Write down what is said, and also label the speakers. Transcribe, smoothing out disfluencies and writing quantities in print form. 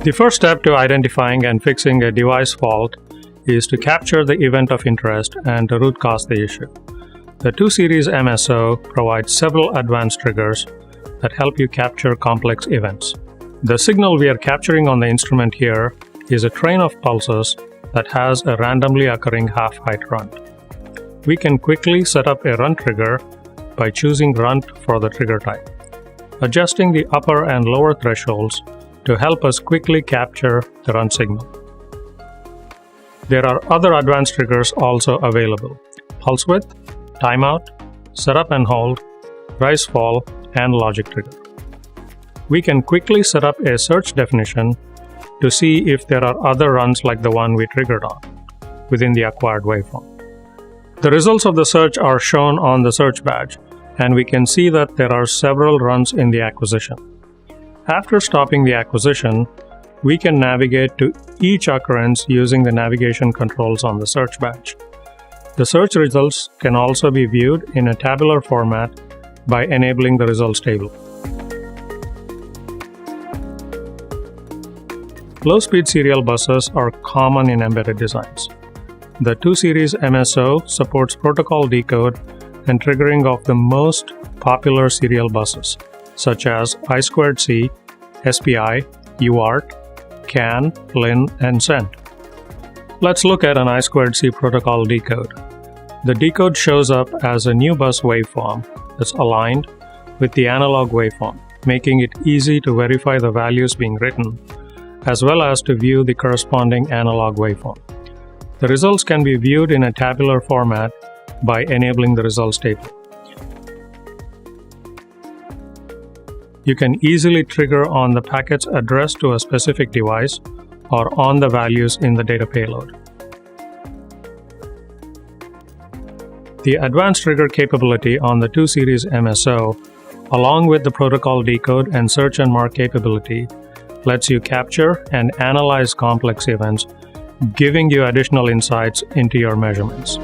Speaker 1: The first step to identifying and fixing a device fault is to capture the event of interest and to root cause the issue. The 2 series MSO provides several advanced triggers that help you capture complex events. The signal we are capturing on the instrument here is a train of pulses that has a randomly occurring half-height runt. We can quickly set up a runt trigger by choosing runt for the trigger type, adjusting the upper and lower thresholds to help us quickly capture the runt signal. There are other advanced triggers also available: pulse width, timeout, setup and hold, rise fall, and logic trigger. We can quickly set up a search definition to see if there are other runs like the one we triggered on within the acquired waveform. The results of the search are shown on the search badge, and we can see that there are several runs in the acquisition. After stopping the acquisition, we can navigate to each occurrence using the navigation controls on the search badge. The search results can also be viewed in a tabular format by enabling the results table. Low-speed serial buses are common in embedded designs. The 2 series MSO supports protocol decode and triggering of the most popular serial buses, such as I2C, SPI, UART, CAN, LIN, and CENT. Let's look at an I2C protocol decode. The decode shows up as a new bus waveform that's aligned with the analog waveform, making it easy to verify the values being written, as well as to view the corresponding analog waveform. The results can be viewed in a tabular format by enabling the results table. You can easily trigger on the packets addressed to a specific device or on the values in the data payload. The advanced trigger capability on the 2 series MSO, along with the protocol decode and search and mark capability, lets you capture and analyze complex events, giving you additional insights into your measurements.